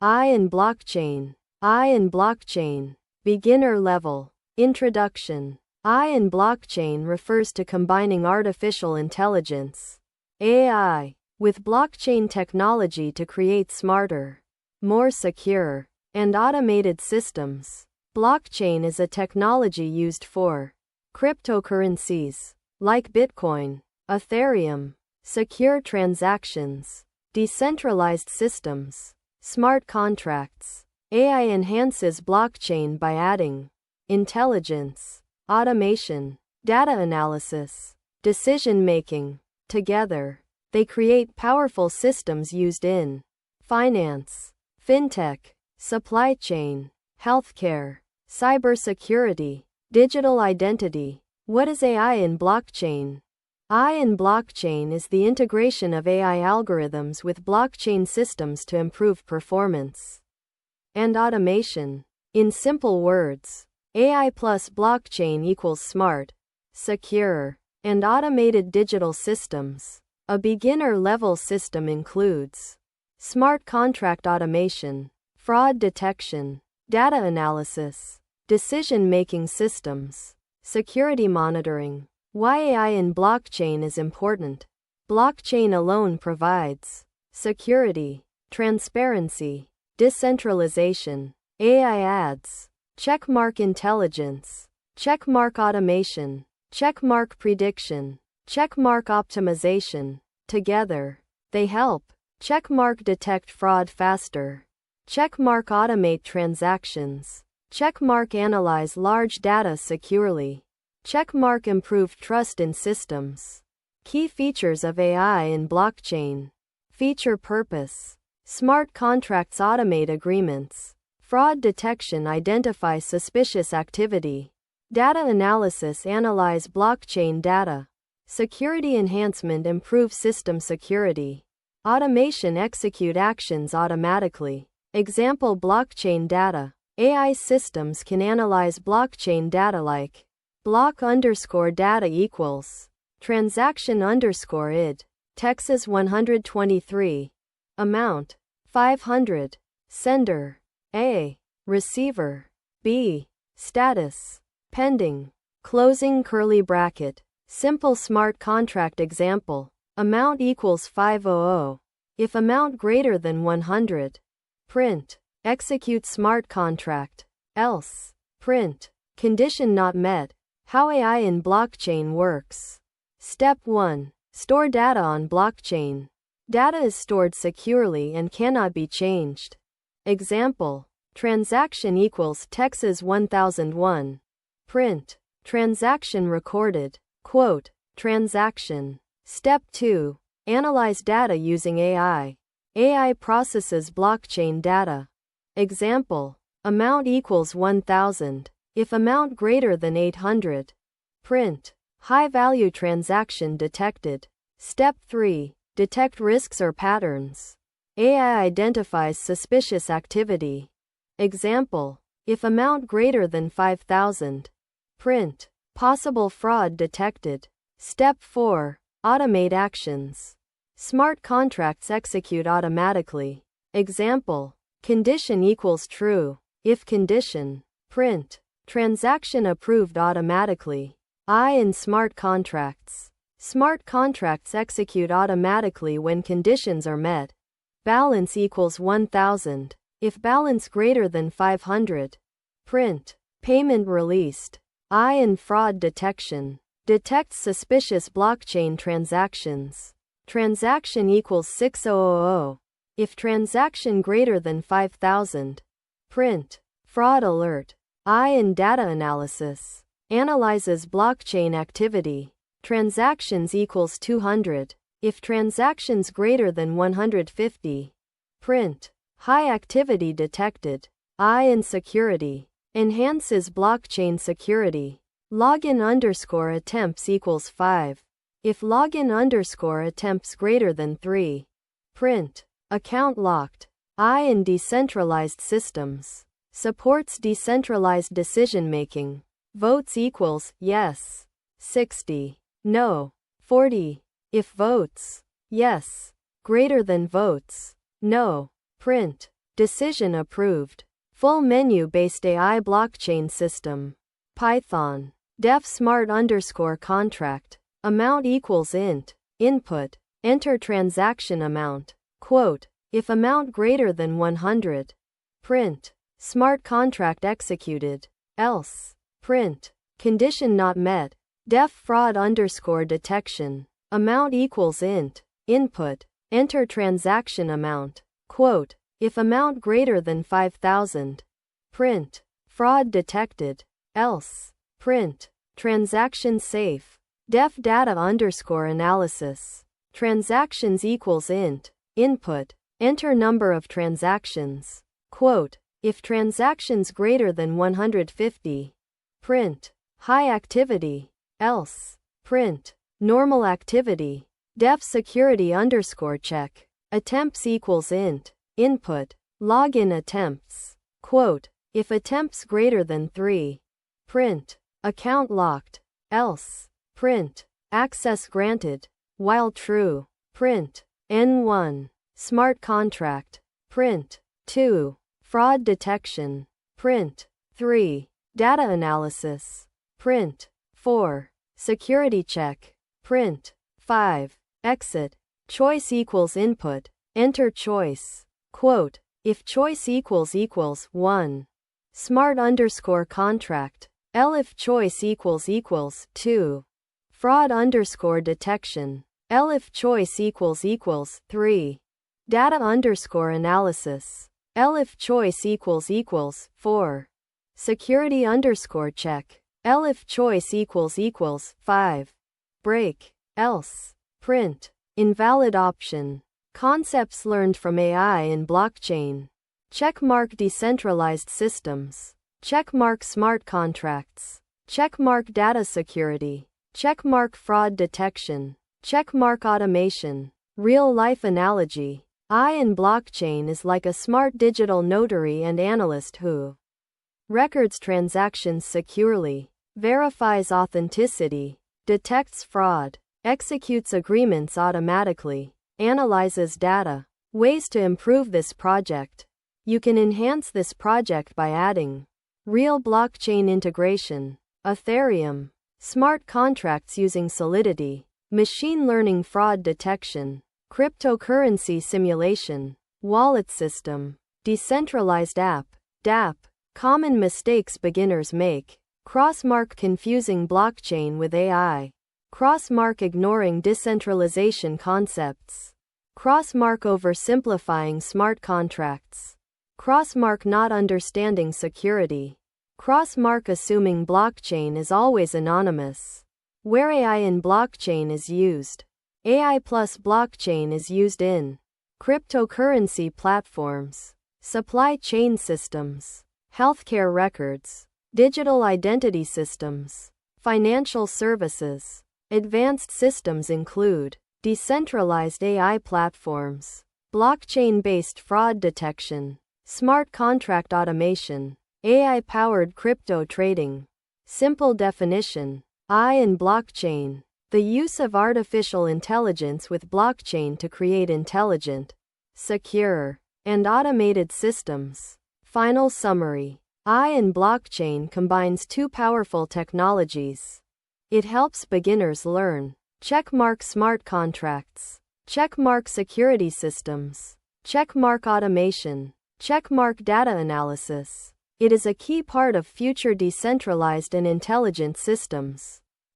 I in blockchain. I in blockchain. Beginner level. Introduction. I in blockchain refers to combining artificial intelligence, AI, with blockchain technology to create smarter, more secure, and automated systems. Blockchain is a technology used for cryptocurrencies, like Bitcoin, Ethereum, secure transactions, decentralized systems, smart contracts. AI enhances blockchain by adding intelligence, automation, data analysis, decision-making. Together, they create powerful systems used in finance, fintech, supply chain, healthcare, cybersecurity, digital identity. What is AI in blockchain? AI in blockchain is the integration of AI algorithms with blockchain systems to improve performance and automation. In simple words, AI plus blockchain equals smart, secure, and automated digital systems. A beginner-level system includes smart contract automation, fraud detection, data analysis, decision-making systems, security monitoring. Why AI in blockchain is important. Blockchain alone provides security, transparency, decentralization. AI adds checkmark intelligence, checkmark automation, checkmark prediction, checkmark optimization. Together, they help checkmark detect fraud faster, checkmark automate transactions, checkmark analyze large data securely, checkmark improve trust in systems. Key features of AI in blockchain. Feature purpose. Smart contracts automate agreements. Fraud detection identify suspicious activity. Data analysis analyze blockchain data. Security enhancement improve system security. Automation execute actions automatically. Example blockchain data. AI systems can analyze blockchain data like block underscore data equals transaction underscore id. Texas 123. Amount 500. Sender A. Receiver B. Status pending. Closing curly bracket. Simple smart contract example. Amount equals 500. If amount greater than 100. Print. Execute smart contract. Else. Print. Condition not met. How AI in blockchain works. Step 1. Store data on blockchain. Data is stored securely and cannot be changed. Example. Transaction equals Texas 1001. Print. Transaction recorded. Quote. Transaction. Step 2. Analyze data using AI. AI processes blockchain data. Example. Amount equals 1000. If amount greater than 800. Print. High-value transaction detected. Step 3. Detect risks or patterns. AI identifies suspicious activity. Example. If amount greater than 5,000. Print. Possible fraud detected. Step 4. Automate actions. Smart contracts execute automatically. Example. Condition equals true. If condition. Print. Transaction approved automatically. I in smart contracts. Smart contracts execute automatically when conditions are met. Balance equals 1000. If balance greater than 500. Print. Payment released. I in fraud detection. Detects suspicious blockchain transactions. Transaction equals 6000. If transaction greater than 5,000. Print. Fraud alert. I in data analysis. Analyzes blockchain activity. Transactions equals 200. If transactions greater than 150. Print. High activity detected. I in security. Enhances blockchain security. Login underscore attempts equals 5. If login underscore attempts greater than 3. Print. Account locked. I in decentralized systems. Supports decentralized decision-making. Votes equals yes. 60. No. 40. If votes yes greater than votes no. Print. Decision approved. Full menu-based AI blockchain system. Python. Def smart _contract. Amount equals int. Input. Enter transaction amount. Quote. If amount greater than 100. Print. Smart contract executed. Else. Print. Condition not met. Def fraud _detection. Amount equals int. Input. Enter transaction amount. Quote. If amount greater than 5,000. Print. Fraud detected. Else. Print. Transaction safe. Def data _analysis. Transactions equals int. Input. Enter number of transactions. Quote. If transactions greater than 150. Print. High activity. Else. Print. Normal activity. Def security _check. Attempts equals int. Input. Login attempts. Quote. If attempts greater than 3. Print. Account locked. Else. Print. Access granted. While true. Print. N1. Smart contract. Print. 2. Fraud detection. Print. 3. Data analysis. Print. 4. Security check. Print. 5. Exit. Choice equals input. Enter choice. Quote. If choice equals 1. Smart _contract. If choice equals 2. Fraud _detection. If choice equals 3. Data _analysis. If choice equals 4. Security _check. If choice equals 5. Break. Else. Print. Invalid option. Concepts learned from AI in blockchain. Checkmark decentralized systems. Checkmark smart contracts. Checkmark data security. Checkmark fraud detection. Checkmark automation. Real-life analogy. AI in blockchain is like a smart digital notary and analyst who records transactions securely, verifies authenticity, detects fraud, executes agreements automatically, analyzes data. Ways to improve this project. You can enhance this project by adding real blockchain integration, Ethereum, smart contracts using Solidity, machine learning fraud detection, cryptocurrency simulation, wallet system, decentralized app, DApp, common mistakes beginners make, crossmark confusing blockchain with AI, crossmark ignoring decentralization concepts, crossmark oversimplifying smart contracts, crossmark not understanding security, crossmark assuming blockchain is always anonymous. Where AI in blockchain is used. AI plus blockchain is used in cryptocurrency platforms, supply chain systems, healthcare records, digital identity systems, financial services. Advanced systems include decentralized AI platforms, blockchain-based fraud detection, smart contract automation, AI-powered crypto trading. Simple definition. AI in blockchain. The use of artificial intelligence with blockchain to create intelligent, secure, and automated systems. Final summary. AI in blockchain combines two powerful technologies. It helps beginners learn. Checkmark smart contracts. Checkmark security systems. Checkmark automation. Checkmark data analysis. It is a key part of future decentralized and intelligent systems.